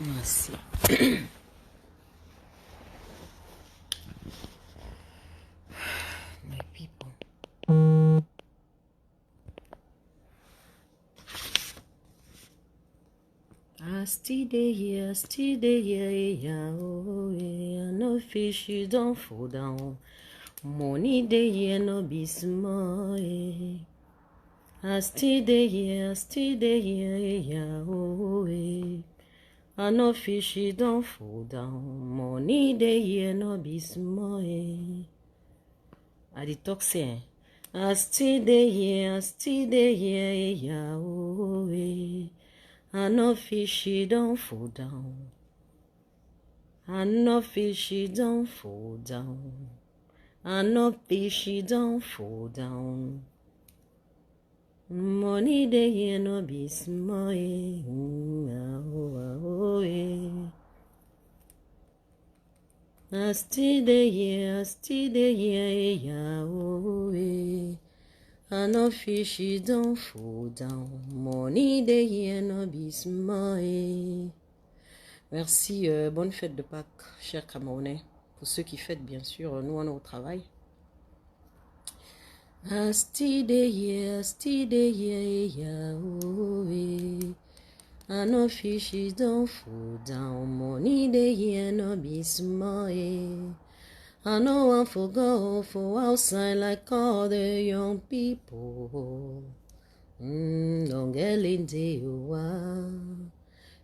Merci. My people. I still dey here, yeah, oh, yeah. No fish, you don't fall down. Money dey here, no be small, eh. I still dey here, yeah, oh, yeah. I no fish, you don't fall down. Money dey here, no be small, eh. I dey talk say, I still dey here, yeah, oh, yeah. I no fishy don't fall down. I no fishy don't fall down. I no fishy don't fall down. Money dey here no be small, eh. I still dey here, yeah, oh, eh. I no fishy don't fall down. Money dey here no be small, eh. Merci, bonne fête de Pâques, chers Camerounais. Pour ceux qui fêtent, bien sûr, nous on est au travail. I still dey here, yeah, oh, eh. I no fishy don't fall down. Money dey here no be small, eh. I no want for go for outside like all the young people. Don't get into you.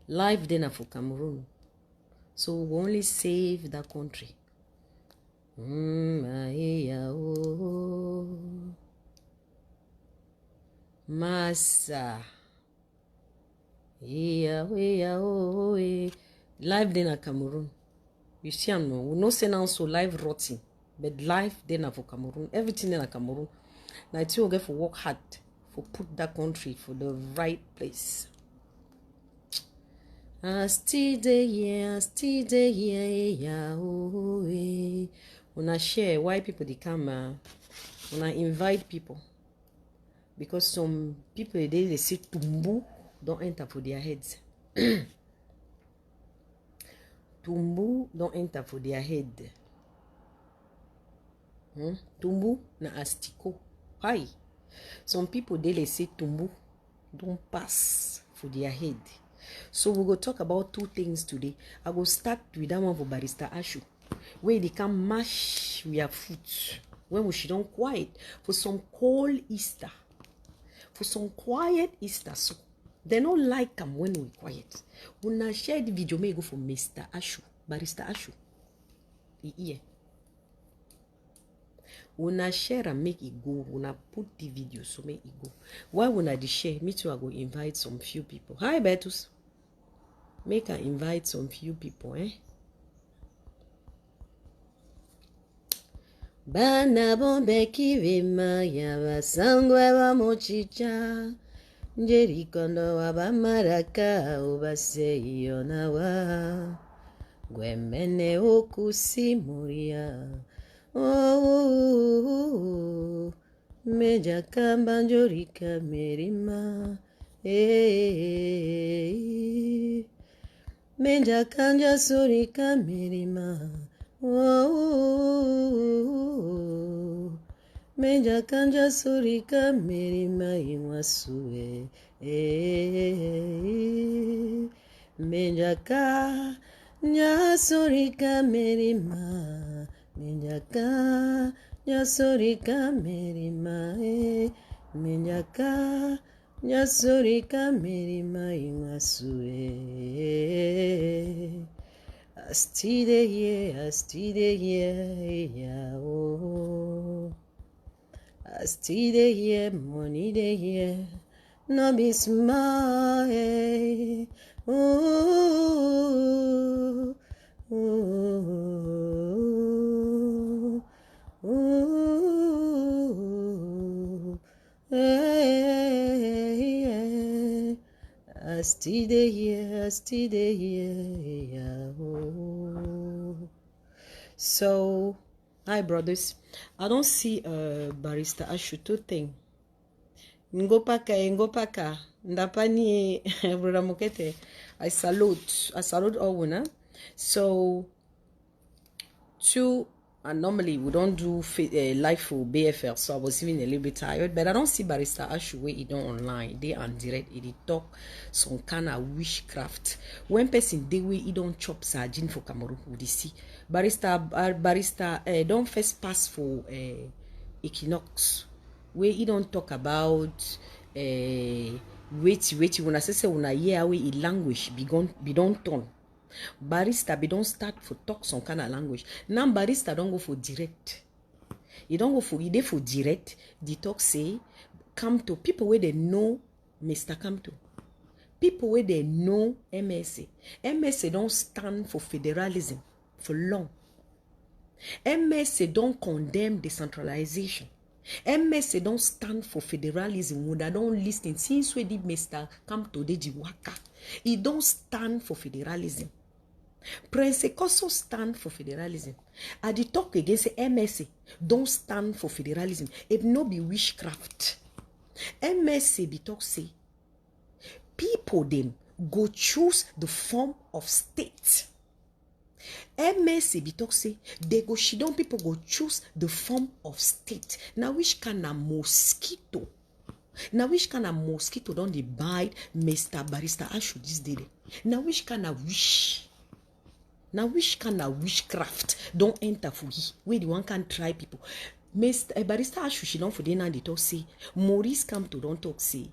Life then for Cameroon. So we only save that country. Massa. Life then at Cameroon. You see, we no say now so life rotting. But life then for Cameroon. Everything then at Cameroon. Now it's you get for work hard for put that country for the right place. I still dey here, yeah, oh, eh. When I share why people they come, when I invite people, because some people they say tumbu don't enter for their heads. Tumbu don't enter for their head. Tumbu na astiko. Why? Some people they say tumbu don't pass for their head. So we go talk about two things today. I go start with that one for Barrister Ashu, where they can mash their foot when we should don't quiet for some cold Easter, for some quiet Easter. So they don't like them when we quiet. When I share the video, may go for Mr. Ashu, Barrister Ashu. Yeah. When I share and make it go, when I put the video, so make it go. Why when I share, me too, I go invite some few people. Hi, Betus. Make I invite some few people, eh? Bana bombe kivima ya basangwe wa mochicha Jerikondo wa bamaraka ubase yonawa Gwemene okusimuria Oh, meja kamba njorika merima Meja kanja surika merima Oh, meja kanja surika merima imwasue Meja kanja surika merima Meja kanja surika merima Meja kanja surika merima imwasue I still dey here, yeah, oh. I still dey here, money dey here, no be small, eh. Oh, oh, oh, oh, yeah. I still dey here, yeah, oh. So, hi brothers. I don't see Barrister Ashuto thing. Ngopaka. Ndapani, Brother Mokete. I salute all women. So, normally we don't do live for BFL, so I was even a little bit tired, but I don't see Barrister Ashu where he don't online. They and direct, he talk some kind of witchcraft. When person they way he don't chop sardine for Cameroon, would see Barrister don't first pass for Equinox, where he don't talk about wait when I say when I hear way in language be don't turn. Barrister be don't start for talk some kind of language. Now barrister don't go for direct. You don't go for direct. The talk say come to people where they know Mr. Kamto. People where they know MSA. MSA don't stand for federalism for long. MSA don't condemn decentralization. MSA don't stand for federalism. When I don't listen, since we did Mr. Kamto Deji Waka, he don't stand for federalism. Prince also stand for federalism. At the talk against the MSA, don't stand for federalism. It no be witchcraft. MSA be talk say, people them go choose the form of state. MSA be talk say, they go shidon people go choose the form of state. Now which kind of mosquito? Now which kind of mosquito don't they bite Mr. Barrister Ashu this day? Now which kind of wish? Now which kind of witchcraft don't enter for you? Where the one can try people. Mr. Barrister Ashu she don't for the they talk say Maurice come to don't talk say.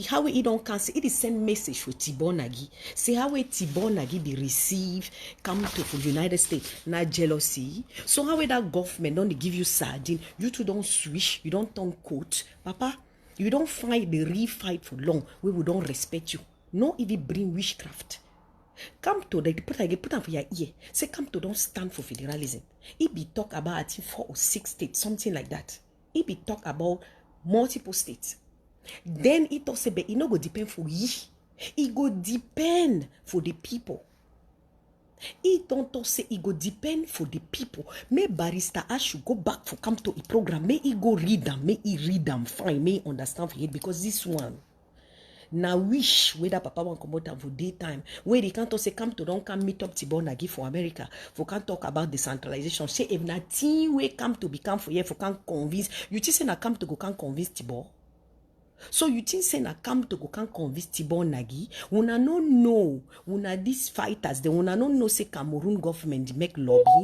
How he don't cancel it is send message for Tibonagi. Say how Tibonagi be receive come to for United States. Not jealousy. So how that government don't give you sardine, you two don't switch, you don't turn coat. Papa, you don't fight the real fight for long. We will don't respect you. No even bring witchcraft. Come to the put on for your ear. Say come to don't stand for federalism. It be talk about I think 4 or 6 states, something like that. It be talk about multiple states. Then it also be it no go depend for ye. It go depend for the people. It don't say it go depend for the people. May Barrister Ashu go back for come to a program. May he go read them. May he read them fine. May he understand for it because this one. Now wish whether Papa want come out for daytime where they can't say come to don't come meet up Tibonagi for America for can't talk about decentralization. Say if nothing we come to become for here for can't convince you think say na come to go can't convince Tibor. So you think say na come to go can't convince Tibonagi. Una no know una these fighters they una no know say Cameroon government make lobbying.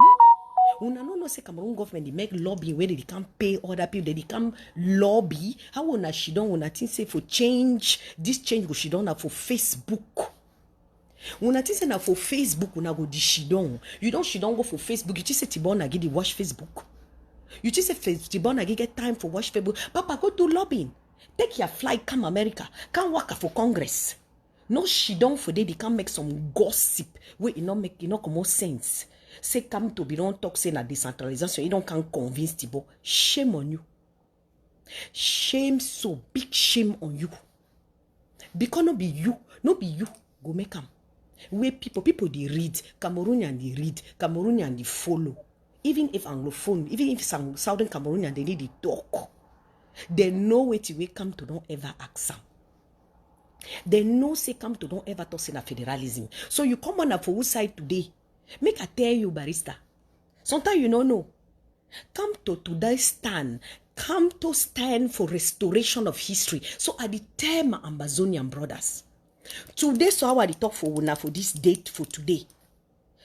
Una no say Cameroon government they make lobby where they can pay other people, they come lobby. How una she don't una think say for change this change go she don't have for Facebook. Una think say na for Facebook una go di she don't. You don't she don't go for Facebook. You think say Tibonagi they watch Facebook. You think say Tibonagi get time for watch Facebook. Papa go do lobbying. Take your flight come America. Come work for Congress. No she don't for they can make some gossip where it not make it not come more sense. Say come to be don't talk say na decentralization. You don't can convince Tibo. Shame on you. Shame so big shame on you. Because no be you go make them. Where people they read Cameroonian they read Cameroonian they follow. Even if Anglophone, even if some Southern Cameroonian they need to talk. They know where to come to don't ever ask them. They know say come to don't ever talk say na federalism. So you come on for whose side today? Make I tell you, Barrister. Sometimes you don't know. Come to today stand. Come to stand for restoration of history. So I tell my Amazonian brothers. Today, so how I talk for una for this date for today.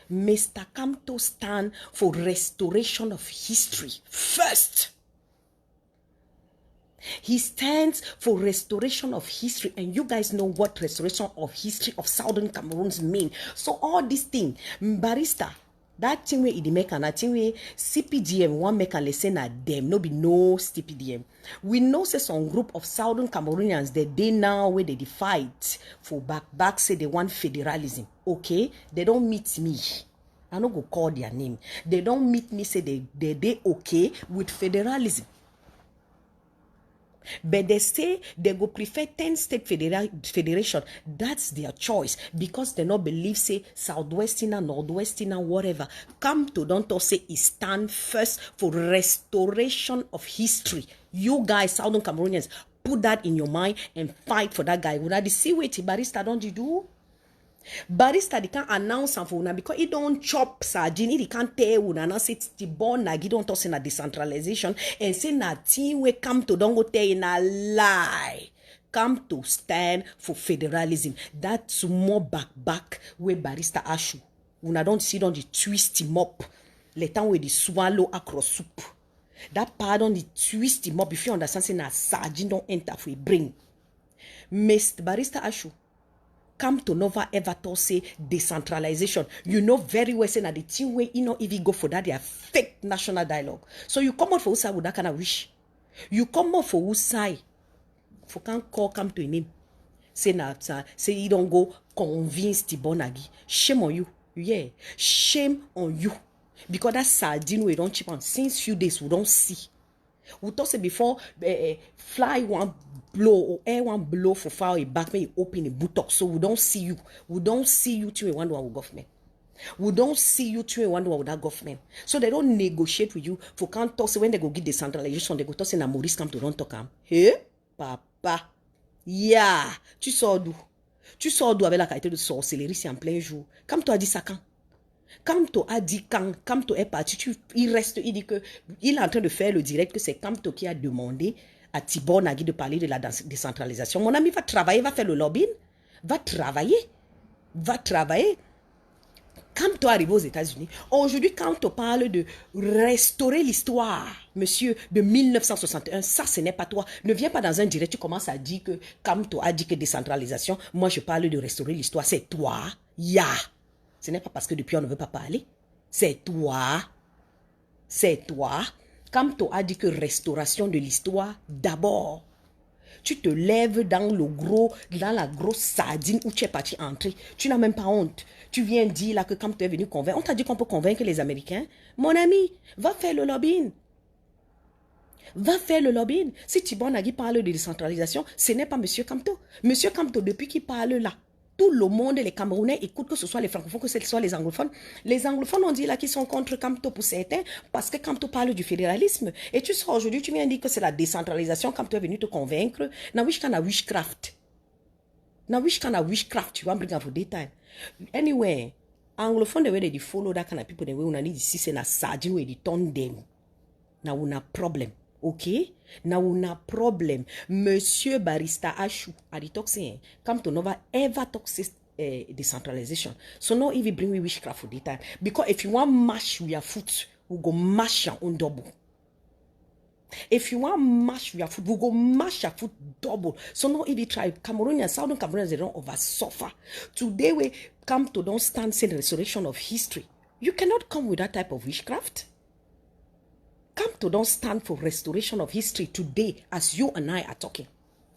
Mr. Come to stand for restoration of history first. He stands for restoration of history, and you guys know what restoration of history of Southern Cameroons mean. So all this thing, Barrister, that thing where it make and that thing where CPDM one make and listen at them, no be no CPDM. We know say some group of Southern Cameroonians that they now where they fight for back say they want federalism. Okay, they don't meet me. I no go call their name. They don't meet me say they okay with federalism. But they say they go prefer 10-state federation. That's their choice because they not believe say Southwestern, Northwestern, whatever. Come to don't say it stand first for restoration of history. You guys, Southern Cameroonians, put that in your mind and fight for that guy. Una di see what Barrister don't do? Barrister, they can't announce for una because he don't chop sardine. He can't tell una now say T-Bone Nagi don't talk in a decentralization and say na team we come to don't go tell in a lie. Come to stand for federalism. That's more back where Barrister Ashu. Una don't see don't the twist him up. Let time where the swallow across soup. That pardon the twist him up if you understand say na sardine don't enter for a brain. Mr. Barrister Ashu. Come to never ever talk say decentralization. You know very well say that the team way you know if you go for that they are fake national dialogue. So you come out for whose side with that kind of wish. You come out for whose side. For can't call come to a name. Say say you don't go convince T-Bone Nagi. Shame on you. Yeah. Shame on you. Because that sardine we don't chip on since few days we don't see. We talk say before fly one blow or air one blow for fire a back when you open a buttock. So we don't see you. We don't see you to a one with government. We don't see you to a one with that government. So they don't negotiate with you for can't talk. So when they go get decentralization, they go talk say na Maurice come to don't talk am. Hey, papa. Yeah. Tu sors d'où? Tu sors d'où avec la qualité de sorcellerie si en plein jour? Comme toi dit ça quand? Kamto a dit quand Kamto est parti, il dit que il est en train de faire le direct que c'est Kamto qui a demandé à T-Bone Nagi de parler de la décentralisation. Mon ami va travailler, va faire le lobbying, va travailler. Kamto arrive aux États-Unis. Aujourd'hui, Kamto parle de restaurer l'histoire, monsieur, de 1961. Ça, ce n'est pas toi. Ne viens pas dans un direct, tu commences à dire que Kamto a dit que décentralisation. Moi, je parle de restaurer l'histoire. C'est toi. Ce n'est pas parce que depuis on ne veut pas parler. C'est toi. C'est toi. Kamto a dit que restauration de l'histoire d'abord. Tu te lèves dans la grosse sardine où tu es parti entrer. Tu n'as même pas honte. Tu viens dire là que Kamto est venu convaincre. On t'a dit qu'on peut convaincre les Américains. Mon ami, va faire le lobbying. Va faire le lobbying. Si T-Bone Nagi parle de décentralisation, ce n'est pas Monsieur Kamto. Monsieur Kamto, depuis qu'il parle là, tout le monde, les Camerounais écoutent, que ce soit les francophones, que ce soit les anglophones. Les anglophones ont dit là qu'ils sont contre Kamto pour certains, parce que Kamto parle du fédéralisme. Et tu sors aujourd'hui, tu viens dire que c'est la décentralisation, Kamto est venu te convaincre. Na witchcraft. Tu vas me bring vos détails. Anyway, anglophone, the way they follow that kind of people, the way we need to see, c'est na sardine, we turn them. Now we have problem. Okay? Now we have problem. Monsieur Barrister Ashu, a dit toxin. Come to never ever toxic decentralization. So now if you bring we witchcraft for data, because if you want mash with your foot, we go mash your own double. If you want mash your foot, we go mash your foot double. So now if you try Cameroonians, Southern Cameroonians, they don't over suffer. Today we come to don't stand saying restoration of history. You cannot come with that type of witchcraft. Kamto don't stand for restoration of history today as you and I are talking.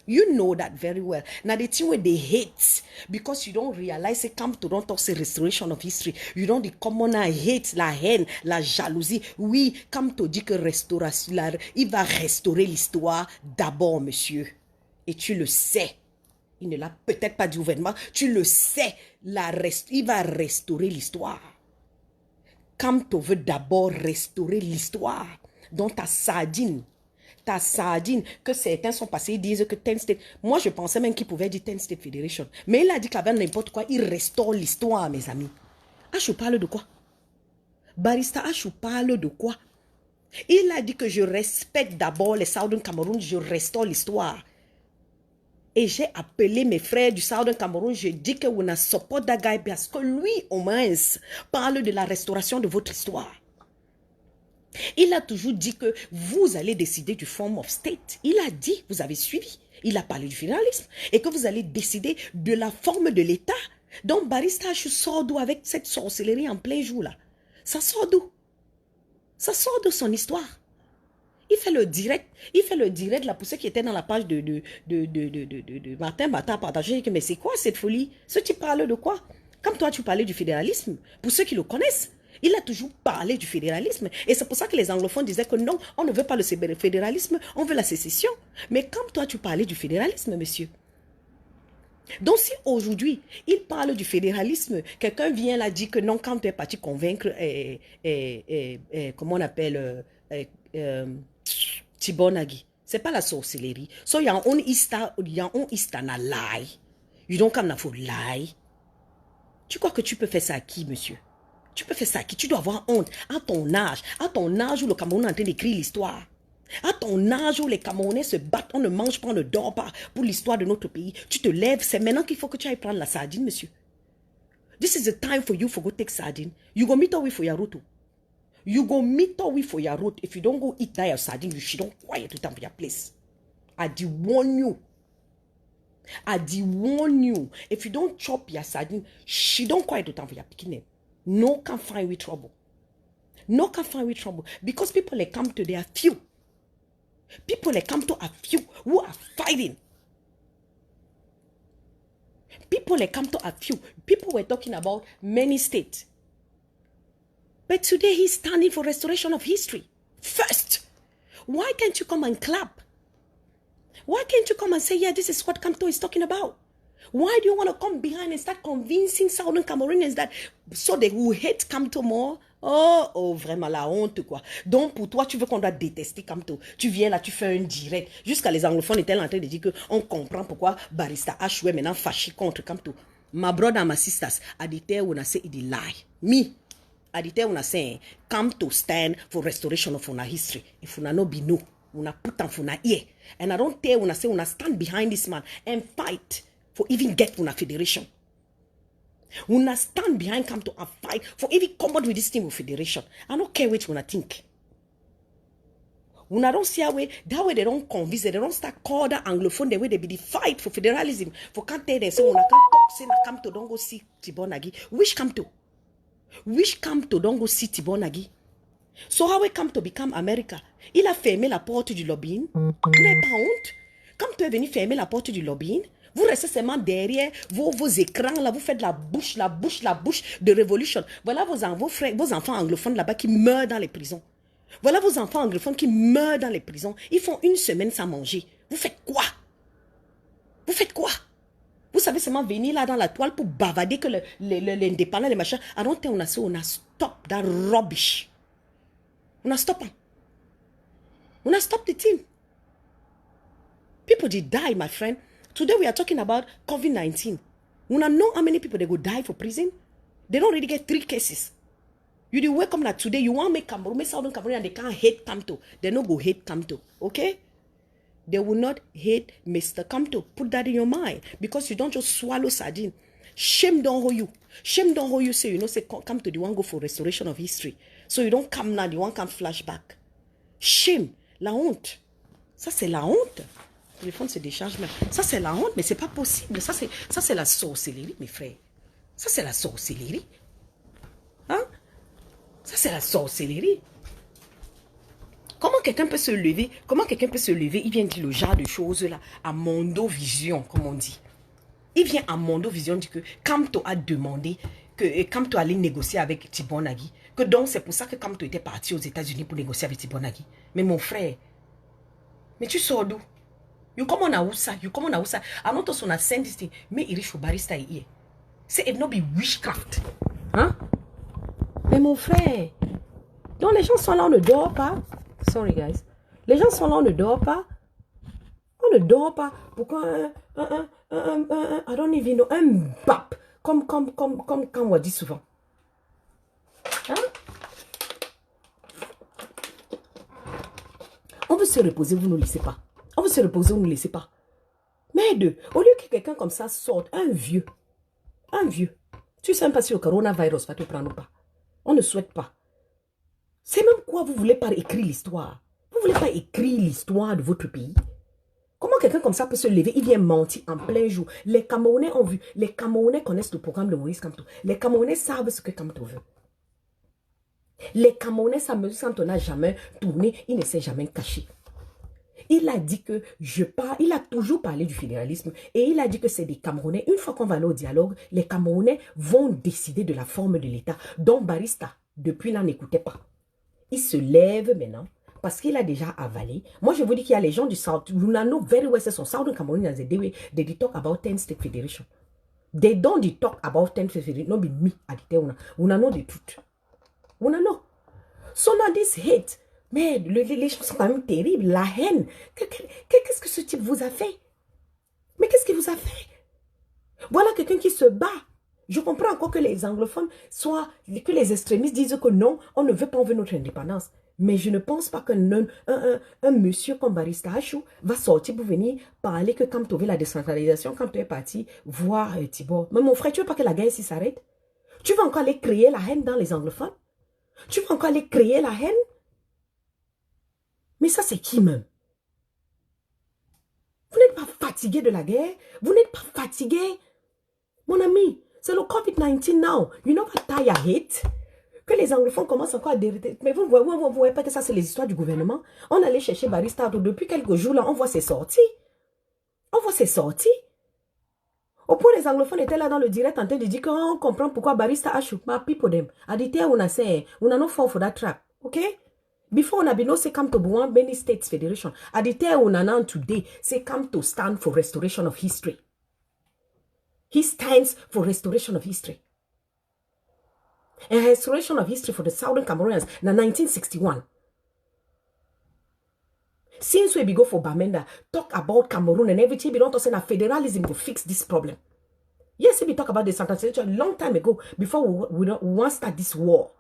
You know that very well. Now the thing where they hate because you don't realize it Kamto don't talk say restoration of history. You don't the commoner hate la haine, la jalousie. Oui, Kamto dit que restauration, il va restaurer l'histoire d'abord, monsieur. Et tu le sais. Il ne l'a peut-être pas dit ouvertement. Tu le sais. Il va restaurer l'histoire. Kamto veut d'abord restaurer l'histoire. Donc ta sardine, que certains sont passés, ils disent que 10 State, moi je pensais même qu'il pouvait dire 10 State Federation, mais il a dit qu'avec n'importe quoi, il restaure l'histoire, mes amis. Ashu parle de quoi? Barrister Ashu parle de quoi? Il a dit que je respecte d'abord les Southern Cameroun, je restaure l'histoire. Et j'ai appelé mes frères du Southern Cameroun, je dis que vous ne support that guy parce que lui, au moins, parle de la restauration de votre histoire. Il a toujours dit que vous allez décider du form of state. Il a dit, vous avez suivi, il a parlé du fédéralisme et que vous allez décider de la forme de l'État. Donc, Barrister Ashu sort d'où avec cette sorcellerie en plein jour là? Ça sort d'où? Ça sort de son histoire. Il fait le direct là pour ceux qui étaient dans la page de Martin Bata partagé. Mais c'est quoi cette folie? Ce tu parles de quoi? Comme toi tu parlais du fédéralisme, pour ceux qui le connaissent. Il a toujours parlé du fédéralisme. Et c'est pour ça que les anglophones disaient que non, on ne veut pas le fédéralisme, on veut la sécession. Mais comme toi, tu parlais du fédéralisme, monsieur. Donc si aujourd'hui, il parle du fédéralisme, quelqu'un vient là dire que non, quand tu es parti convaincre, comment on appelle, T-Bone Nagi, C'est pas la sorcellerie. So, your own Easter na lie. You don't come na for lie. Tu crois que tu peux faire ça à qui, monsieur? Tu peux faire ça à qui? Tu dois avoir honte. À ton âge où le Cameroun est en train d'écrire l'histoire. À ton âge où les Camerounais se battent, on ne mange pas, on ne dort pas pour l'histoire de notre pays. Tu te lèves, c'est maintenant qu'il faut que tu ailles prendre la sardine, monsieur. This is the time for you to go take sardine. You go meet away for your route. You go meet away for your route. If you don't go eat that your sardine, you should don't quiet to time for your place. I do warn you. I do warn you. If you don't chop your sardine, she don't quiet to time for your picking. No can find with trouble. No can find with trouble. Because people they come to, they are few. People they come to are few who are fighting. People they come to are few. People were talking about many states. But today he's standing for restoration of history. First, why can't you come and clap? Why can't you come and say, yeah, this is what Kamto is talking about? Why do you want to come behind and start convincing Southern Cameroonians that so they will hate Kamto more? Oh, vraiment la honte, quoi. Donc, pour toi, tu veux qu'on doit détester Kamto. Tu viens là, tu fais un direct. Jusqu'à les anglophones étaient en train de dire qu'on comprend pourquoi Barista H est maintenant fâché contre Kamto. My brother and my sisters, I did when I say it lie. Me, I did when I say Kamto stand for restoration of our history. If una no be no, una put on for una ear. And I don't tell when I say una stand behind this man and fight for even get una federation. Una stand behind Kamto and fight for even come out with this team of federation. I don't care which una think. Una don't see that way they don't convince, they don't start call that Anglophone the way they be the fight for federalism. For can't tell them, say una can't talk, say na Kamto don't go see Tibonagi. Which Kamto? Which Kamto don't go see Tibonagi? So how we Kamto become America? Il a fermé la porte du lobbying. Vous n'avez pas honte? Kamto est venu fermer la porte du lobbying. Vous restez seulement derrière vos écrans, là, vous faites la bouche de révolution. Voilà vos enfants anglophones là-bas qui meurent dans les prisons. Voilà vos enfants anglophones qui meurent dans les prisons. Ils font une semaine sans manger. Vous faites quoi? Vous faites quoi? Vous savez seulement venir là dans la toile pour bavader que l'indépendant, les machins. I don't think on a stop that rubbish. On a stop. On a stop the team. People did die, my friend. Today we are talking about COVID-19. We don't know how many people they go die for prison. They don't really get 3 cases. You do wake up like today, you want to make Cameroon, make Southern Cameroon, and they can't hate Kamto. They don't go hate Kamto, okay? They will not hate Mr. Kamto. Put that in your mind. Because you don't just swallow sardine. Shame don't hold you. Shame don't hold you say, you know, say Kamto, they want to go for restoration of history. So you don't come now, you want to come flashback. Shame. La honte. Ça, c'est la honte. Le téléphone se décharge même. Ça, c'est la honte, mais c'est pas possible. Ça, c'est la sorcellerie, mes frères. Ça, c'est la sorcellerie. Hein? Ça, c'est la sorcellerie. Comment quelqu'un peut se lever? Comment quelqu'un peut se lever? Il vient dire le genre de choses là, à Mondo Vision, comme on dit. Il vient à Mondo Vision dire que Kamto a demandé que Kamto allait négocier avec Tibonagi. Que donc, c'est pour ça que Kamto était parti aux États-Unis pour négocier avec Tibonagi. Mais mon frère, mais tu sors d'où? You come on Hausa, you come on Hausa. I not also send this thing. Me irish barista here. Say it not be witchcraft. Hein? Mais mon frère, donc les gens sont là, on ne dort pas. Sorry guys. Les gens sont là, on ne dort pas. On ne dort pas. Pourquoi I don't even know, un bap. Comme on dit souvent. Hein? On veut se reposer, vous ne laissez pas. On veut se reposer, vous ne laissez pas. Mais au lieu que quelqu'un comme ça sorte, un vieux, tu sais même pas si le coronavirus va te prendre ou pas. On ne souhaite pas. C'est même quoi vous voulez pas écrire l'histoire? Vous voulez pas écrire l'histoire de votre pays? Comment quelqu'un comme ça peut se lever? Il vient mentir en plein jour. Les Camerounais ont vu. Les Camerounais connaissent le programme de Maurice Kamto. Les Camerounais savent ce que Kamto veut. Les Camerounais savent que quand on n'a jamais tourné, il ne s'est jamais caché. Il a dit que il a toujours parlé du fédéralisme et il a dit que c'est des Camerounais. Une fois qu'on va aller au dialogue, les Camerounais vont décider de la forme de l'État. Donc Barista, depuis là, n'écoutait pas. Il se lève maintenant parce qu'il a déjà avalé. Moi, je vous dis qu'il y a les gens du South. You know very well, c'est son Southern Cameroon. They talk about 10 state federation. They don't talk about 10 state federation. No be me. Una know the truth. Una know. So now this hate. Mais les gens sont quand même terribles. La haine. Qu'est-ce que ce type vous a fait? Mais qu'est-ce qu'il vous a fait? Voilà quelqu'un qui se bat. Je comprends encore que les anglophones soient, que les extrémistes disent que non, on ne veut pas enlever notre indépendance. Mais je ne pense pas qu'un un monsieur comme Barista Achou va sortir pour venir parler que quand tu veux la décentralisation, quand tu es parti voir Tibor. Mais mon frère, tu veux pas que la guerre ici s'arrête? Tu vas encore aller créer la haine dans les anglophones? Tu vas encore aller créer la haine? Mais ça, c'est qui même? Vous n'êtes pas fatigué de la guerre? Vous n'êtes pas fatigué? Mon ami, c'est le COVID-19 now. You know what I hate? Que les anglophones commencent encore à dériter. Mais vous ne voyez pas que ça, c'est les histoires du gouvernement. On allait chercher Barista depuis quelques jours, là, on voit ses sorties. On voit ses sorties. Au point, les anglophones étaient là dans le direct en train de dire qu'on comprend pourquoi Barista a ma people them. A dit, on a say, on a no fall for that trap. OK? Before on a been no say come to Buan Benny States Federation. A dit, on a now today, say come to stand for restoration of history. He stands for restoration of history. And restoration of history for the Southern Cameroonians in 1961. Since we go for Bamenda, talk about Cameroon and everything, we don't say that federalism will fix this problem. Yes, we talk about the decentralization a long time ago, before we want to start this war.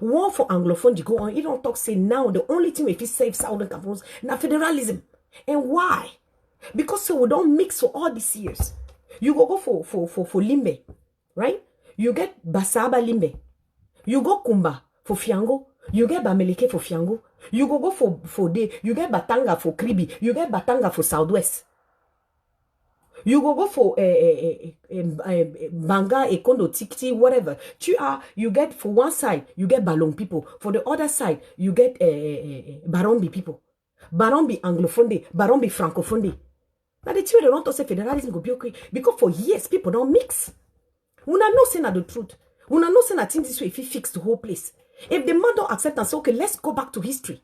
War for Anglophone to go on. You don't talk, say now, the only thing we save Southern Cameroon is now federalism. And why? Because so we don't mix for all these years. You go for Limbe, right? You get Basaba Limbe. You go Kumba for Fiango. You get Bamelike for Fiango. You go for Day. You get Batanga for Kribi. You get Batanga for Southwest. You go for Banga, Ekondo, Tikti, whatever. You get for one side, you get Balong people. For the other side, you get Barombi people. Barombi Anglophone, Barombi Francophone. Now the two they don't say federalism go be okay. Because for years, people don't mix. We are not saying the truth. We are not saying that this way if he fix the whole place. If the man don't accept and say, okay, let's go back to history.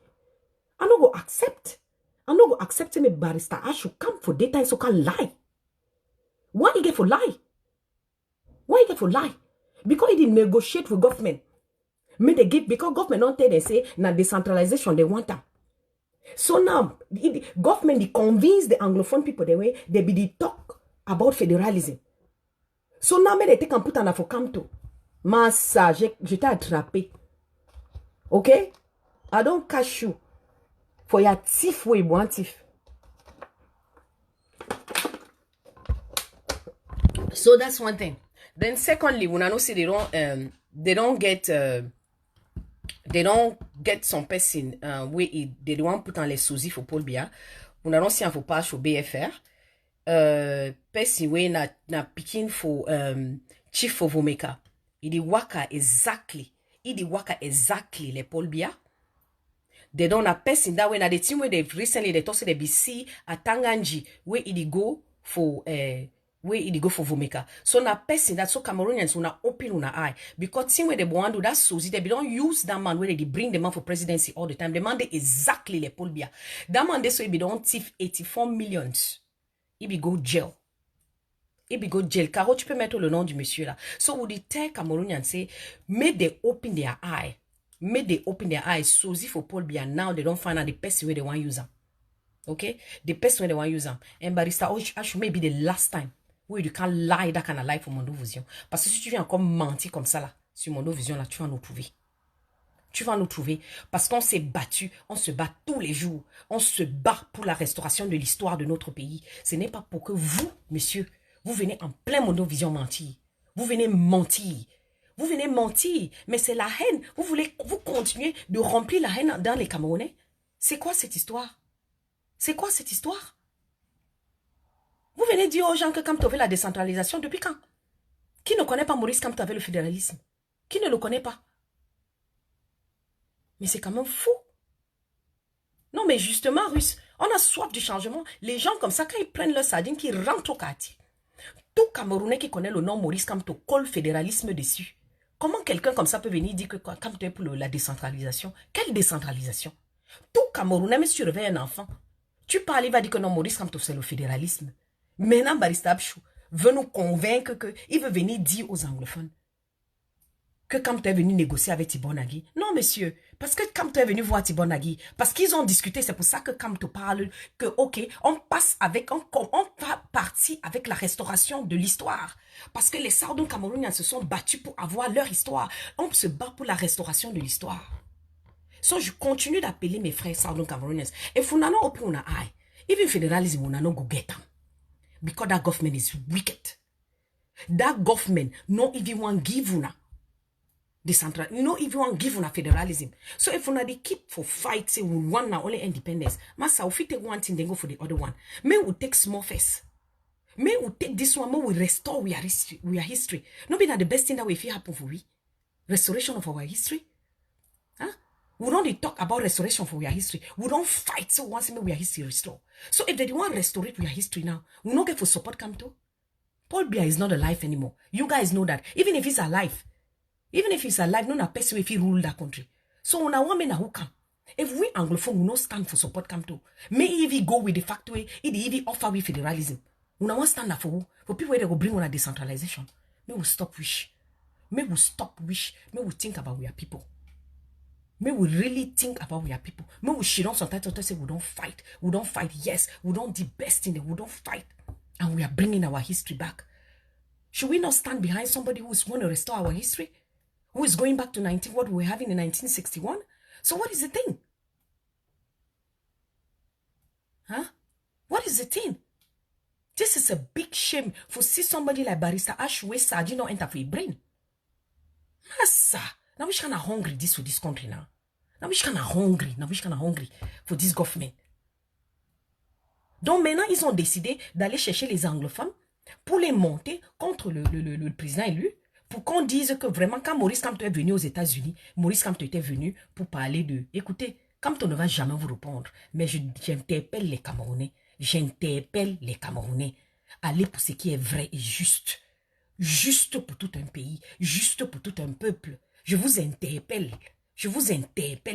I not go accept. I not go accept me Barrister. I should come for daytime so can lie. Why you get for lie? Why you get for lie? Because he didn't negotiate with government. May they give because government don't tell them say now decentralization they want them. So now government they convince the Anglophone people the way they be the talk about federalism. So now may they take and put on for come to. Massa, je t'ai attrapé. Okay? I don't catch you for your thief way one thief. So that's one thing. Then secondly, when I know see they don't get some person where they don't put on les soucis for Paul Biya. When I don't see un faut pas au BFR. Person where na picking for chief for Vomeka. Il waka exactly. Il waka exactly les Paul Biya. They don't have person that way. Now the team where they've recently they talk say they be see at Tanganji where it go for Vomeka. So na person that so Cameroonians una open una eye because team where they want to do that Susie they don't use that man where they bring the man for presidency all the time. The man they exactly les Paul Biya. That man they so he be don't thief 84 millions. He be go jail. He be go jail. Caro, tu peux mettre le nom du monsieur là. So would they tell Cameroonians say, may they open their eye. May they open their eyes. So if for Paul Biya now they don't find out the person where they want to use them. Okay? The person where they want to use them. And Barrister Achou may be the last time where you can't lie that kind of lie for Mondo Vision. Parce que si tu viens encore mentir comme ça là, sur Mondo Vision là, tu vas nous trouver. Tu vas nous trouver parce qu'on s'est battu, on se bat tous les jours. On se bat pour la restauration de l'histoire de notre pays. Ce n'est pas pour que vous, messieurs, vous venez en plein Mondo Vision mentir. Vous venez mentir. Vous venez mentir, mais c'est la haine. Vous continuez de remplir la haine dans les Camerounais. C'est quoi cette histoire? C'est quoi cette histoire? Vous venez dire aux gens que Kamto avait la décentralisation depuis quand? Qui ne connaît pas Maurice Kamto avait le fédéralisme? Qui ne le connaît pas? Mais c'est quand même fou. Non, mais justement, Russe, on a soif du changement. Les gens comme ça, quand ils prennent leur sardine, qui rentrent au quartier. Tout Camerounais qui connaît le nom Maurice Kamto colle fédéralisme dessus. Comment quelqu'un comme ça peut venir dire que Kamto est pour la décentralisation? Quelle décentralisation? Tout Camerounais, même si tu réveilles un enfant, tu parles, il va dire que non, Maurice Kamto, c'est le fédéralisme. Maintenant, Barrister Achou veut nous convaincre qu'il veut venir dire aux anglophones que quand tu es venu négocier avec Thibon Nagui. Non, monsieur. Parce que quand tu es venu voir Thibon Nagui, parce qu'ils ont discuté, c'est pour ça que quand tu parles, que ok, on va partir avec la restauration de l'histoire. Parce que les Southern Camerounais se sont battus pour avoir leur histoire. On se bat pour la restauration de l'histoire. So, je continue d'appeler mes frères Southern Camerounais. Et Funano open una eye. Even federalism will not go get them. Because that government is wicked. That government not even want give una decentral. You know, if you want give una federalism. So if una they keep for fight, say we want now only independence. Massa, if we take one thing, then go for the other one. May we take small face. May we take this one, may we restore our history. No be that the best thing that will happen for we. Restoration of our history. Huh? We don't talk about restoration for our history. We don't fight so once we our history restore. So if they want to restore it, our history now, we not get for support come to. Paul Biya is not alive anymore. You guys know that. Even if he's alive, no na person if he rule that country. So una woman na who come. If we Anglophone will not stand for support come to. May if he go with the fact way, if he offer with federalism. Una want stand for who? For people where they go bring on a decentralization. May we stop wish. May we stop wish. May we think about our people. May we really think about our people. May we shit on sometimes to say we don't fight. We don't fight. Yes, we don't the best in it. We don't fight. And we are bringing our history back. Should we not stand behind somebody who is going to restore our history? Who is going back to what we were having in 1961? So what is the thing? Huh? What is the thing? This is a big shame for see somebody like Barrister Ashway Saji not enter for a brain. Massa. Now we kind of hungry this for this country now. Now we kind of hungry for this government. Donc maintenant, ils ont décidé d'aller chercher les anglophones pour les monter contre le président élu, pour qu'on dise que vraiment, quand Maurice Kamto est venu aux États-Unis, Maurice Kamto était venu pour parler de... Écoutez, Kamto ne va jamais vous répondre, mais j'interpelle les Camerounais. Allez pour ce qui est vrai et juste. Juste pour tout un pays, juste pour tout un peuple. Je vous interpelle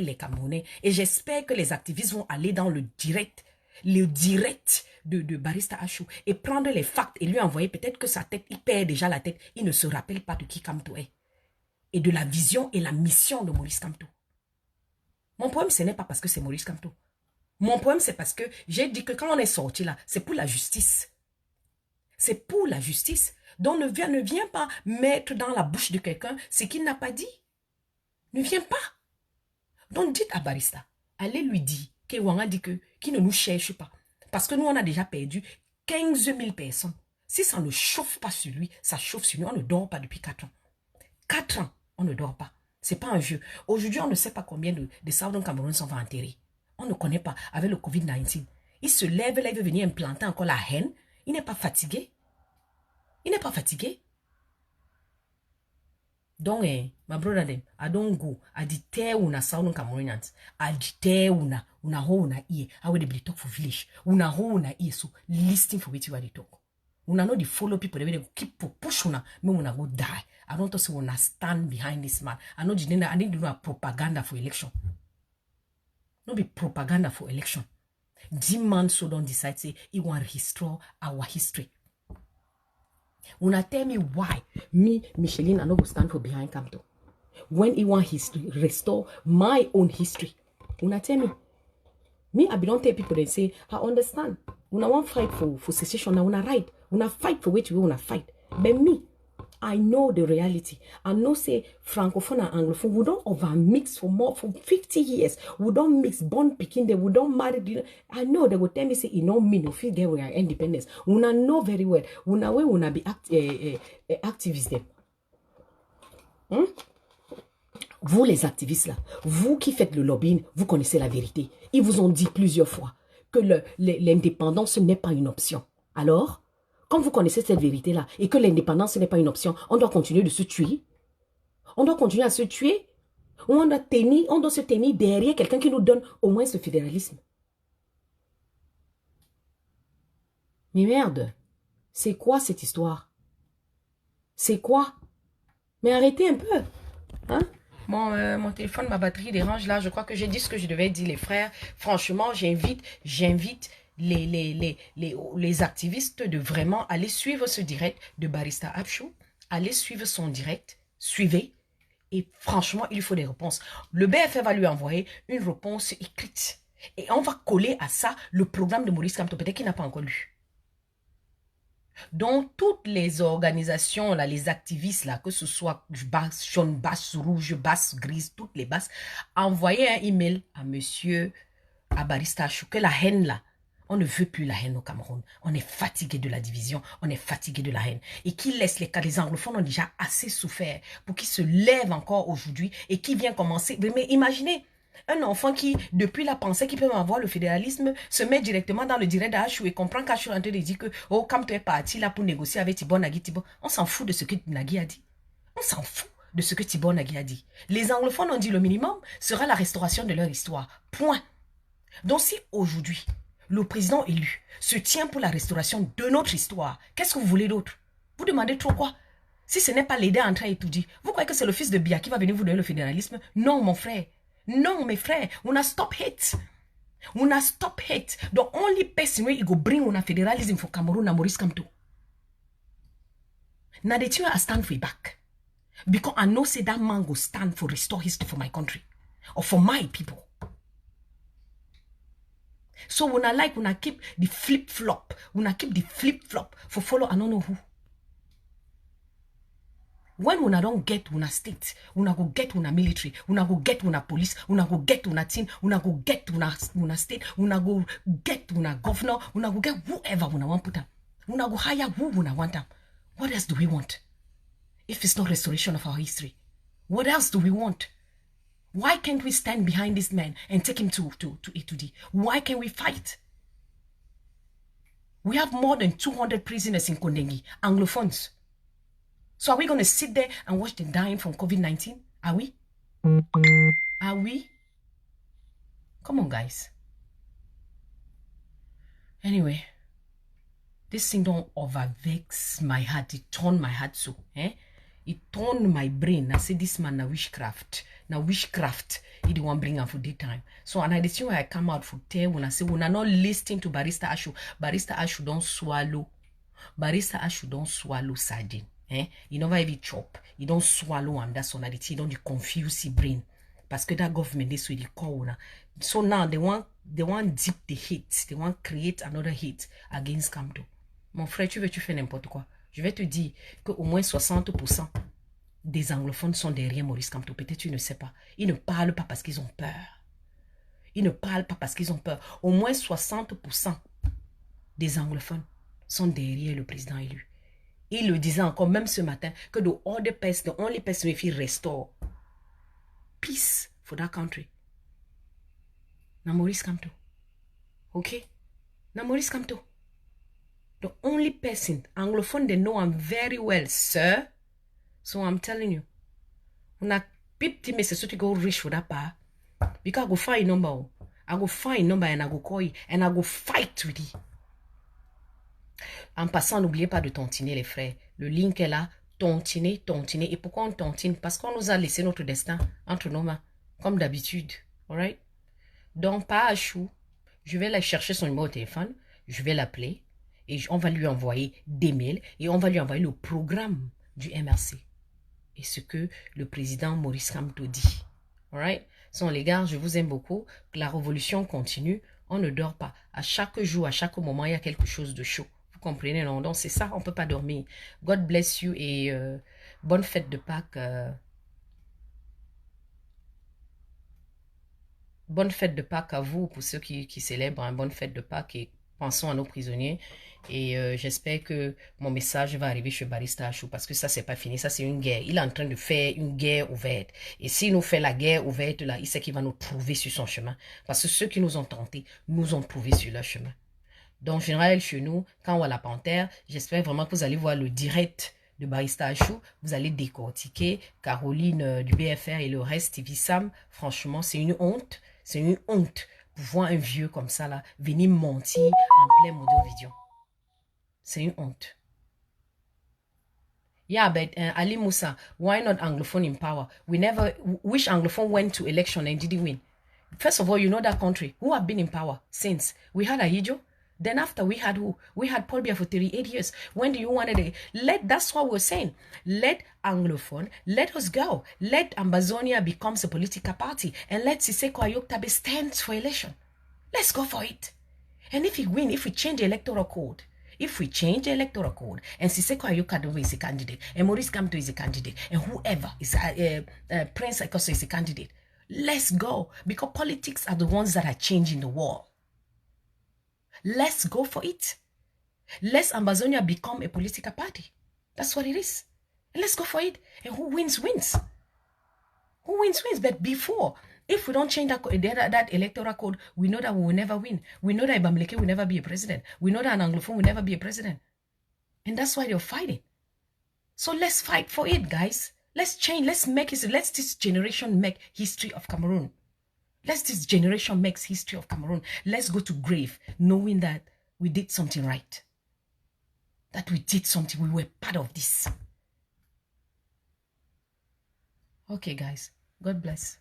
les Camerounais. Et j'espère que les activistes vont aller dans le direct de Barrister Achou et prendre les facts et lui envoyer. Peut-être que sa tête, il perd déjà la tête. Il ne se rappelle pas de qui Kamto est. Et de la vision et la mission de Maurice Kamto. Mon problème, ce n'est pas parce que c'est Maurice Kamto. Mon problème, c'est parce que j'ai dit que quand on est sorti là, c'est pour la justice. C'est pour la justice. Donc ne viens pas mettre dans la bouche de quelqu'un ce qu'il n'a pas dit. Ne viens pas. Donc dites à Barrister, allez lui dire que Wanga dit qu'il ne nous cherche pas. Parce que nous, on a déjà perdu 15 000 personnes. Si ça ne chauffe pas sur lui, ça chauffe sur nous. On ne dort pas depuis 4 ans. 4 ans, on ne dort pas. Ce n'est pas un jeu. Aujourd'hui, on ne sait pas combien de Southern Cameroun sont enterrés. On ne connaît pas avec le Covid-19. Il se lève là, il veut venir implanter encore la haine. Il n'est pas fatigué. Il n'est pas fatigué. Donc, my brother them, I don't go. I deter una Southern Cameroonians. I deter una ho una ear. I will be talk for village. Una ho una ear. So listen for what you are talk. Una know the follow people. They will keep push una. Me una go die. I don't think so. Una stand behind this man. I know I need to do a propaganda for election. No be propaganda for election. The man so don't decide say he want to restore our history. Una tell me why me, Micheline, I no go stand for behind Kamto. When he want history, restore my own history. Una tell me. Me, I be don't tell people they say, I understand. Una want fight for secession, now una right. Una fight for which we wanna fight. But me, I know the reality. I know say Francophone and Anglophone, we don't overmix for 50 years. We don't mix born picking them, we don't marry. I know they will tell me say, you know me, no feel get we are independence. Una know very well. Una way una be activists them. Vous les activistes là, vous qui faites le lobbying, vous connaissez la vérité. Ils vous ont dit plusieurs fois que l'indépendance n'est pas une option. Alors, quand vous connaissez cette vérité-là et que l'indépendance n'est pas une option, on doit continuer de se tuer. On doit continuer à se tuer. Ou on doit se tenir derrière quelqu'un qui nous donne au moins ce fédéralisme. Mais merde, c'est quoi cette histoire? C'est quoi? Mais arrêtez un peu. Hein? Mon téléphone, ma batterie dérange là. Je crois que j'ai dit ce que je devais dire, les frères. Franchement, j'invite les activistes de vraiment aller suivre ce direct de Barrister Achou. Allez suivre son direct. Suivez. Et franchement, il lui faut des réponses. Le BFR va lui envoyer une réponse écrite. Et on va coller à ça le programme de Maurice Kamto, peut-être qu'il n'a pas encore lu. Donc, toutes les organisations, là, les activistes, là, que ce soit jaune, basse, rouge, basse, grise, toutes les basses, envoyez un email à monsieur Barista Achou, que la haine, là, on ne veut plus la haine au Cameroun. On est fatigué de la division, on est fatigué de la haine. Et qui laisse les cas, les anglophones ont déjà assez souffert pour qu'ils se lèvent encore aujourd'hui et qui vient commencer. Mais imaginez, un enfant qui, depuis la pensée qu'il peut avoir le fédéralisme, se met directement dans le direct d'Achou et comprend qu'Achou est en train de dire que, oh, quand tu es parti là pour négocier avec Tibor Nagui, on s'en fout de ce que Nagui a dit. On s'en fout de ce que Tibor Nagui a dit. Les anglophones ont dit le minimum sera la restauration de leur histoire. Point. Donc si aujourd'hui, le président élu se tient pour la restauration de notre histoire, qu'est-ce que vous voulez d'autre? Vous demandez trop quoi? Si ce n'est pas l'aider à entrer à étudier, vous croyez que c'est le fils de Biya qui va venir vous donner le fédéralisme? Non, mon frère. Non, mes frères. On a stop hate. On a stop hate. The only person where you go bring on a federalism for Cameroon na Maurice Kamto. Now the thing I stand for back. Because I know say that man go stand for restore history for my country. Or for my people. So when I keep the flip-flop. When I keep the flip-flop for follow I don't know who. When una don't get una state, una go get una military, una go get una police, una go get una team, una go get una state, una go get una governor, una go get whoever una want put up. Una go hire who una want them. What else do we want? If it's not restoration of our history, what else do we want? Why can't we stand behind this man and take him to A2D? Why can't we fight? We have more than 200 prisoners in Kondengi, Anglophones. So are we going to sit there and watch them dying from COVID-19? Are we? Are we? Come on, guys. Anyway, this thing don't overvex my heart. It turned my heart so. It turned my brain. I say this man na witchcraft. Now witchcraft. He the one bring am for daytime. So and I the thing where I come out for tell when I say when I not listening to Barista Achou. Barista Achou don't swallow. Barista Achou don't swallow sardine. You never even chop. You don't swallow and that's one. You don't confuse your brain. Parce que that government is with the corona. So now they want dip the hate. They want create another hate against Kamto. Mon frère, tu faire n'importe quoi. Je vais te dire qu'au moins 60% des anglophones sont derrière Maurice Kamto. Peut-être tu ne sais pas. Ils ne parlent pas parce qu'ils ont peur. Ils ne parlent pas parce qu'ils ont peur. Au moins 60% des anglophones sont derrière le président élu. Il le disait encore même ce matin que the only person if he restore peace for that country. Na Maurice Kamto. Okay? Na Maurice Kamto. The only person, Anglophone, they know him very well, sir. So I'm telling you. When I peep to me, so to go reach for that part. Because I go find a number. I go find a number and I go call you. And I go fight with you. En passant, n'oubliez pas de tontiner, les frères. Le link est là. Tontiner, tontiner. Et pourquoi on tontine? Parce qu'on nous a laissé notre destin entre nos mains. Comme d'habitude. Alright? Donc, pas Achou. Je vais aller chercher son numéro de téléphone. Je vais l'appeler. Et on va lui envoyer des mails. Et on va lui envoyer le programme du MRC. Et ce que le président Maurice Kamto dit. Alright? So, les gars, je vous aime beaucoup. La révolution continue. On ne dort pas. À chaque jour, à chaque moment, il y a quelque chose de chaud. Vous comprenez, non? Donc, c'est ça, on ne peut pas dormir. God bless you et bonne fête de Pâques. Bonne fête de Pâques à vous, pour ceux qui célèbrent. Hein, bonne fête de Pâques et pensons à nos prisonniers. Et j'espère que mon message va arriver chez Barista Achou parce que ça, c'est pas fini. Ça, c'est une guerre. Il est en train de faire une guerre ouverte. Et s'il nous fait la guerre ouverte, là, il sait qu'il va nous trouver sur son chemin. Parce que ceux qui nous ont tentés, nous ont trouvés sur leur chemin. Donc, général, chez nous, quand on voit la panthère, j'espère vraiment que vous allez voir le direct de Barista Achou. Vous allez décortiquer Caroline du BFR et le reste, Vissam. Franchement, c'est une honte. C'est une honte pour voir un vieux comme ça, là, venir mentir en plein modo vidéo. C'est une honte. Yeah, but Ali Moussa, why not Anglophone in power? Which Anglophone went to election and didn't win? First of all, you know that country. Who have been in power since? We had Ahidjo. Then after we had who? We had Paul Biya for 38 years. When do you want to that's what we're saying. Let Anglophone, let us go. Let Ambazonia becomes a political party. And let Siseko Ayoktabe stands for election. Let's go for it. And if we win, if we change the electoral code, and Siseko Ayoktabe is a candidate, and Maurice Kamto is a candidate, and whoever is Prince Ekoso is a candidate, let's go. Because politics are the ones that are changing the world. Let's go for it. Let's Ambazonia become a political party. That's what it is. And let's go for it. And who wins, wins. Who wins, wins. But before, if we don't change that electoral code, we know that we will never win. We know that Bamileke will never be a president. We know that an Anglophone will never be a president. And that's why they're fighting. So let's fight for it, guys. Let's change. Let's make history. Let's this generation make history of Cameroon. Let's this generation makes history of Cameroon. Let's go to grave knowing that we did something right. That we did something. We were part of this. Okay, guys. God bless.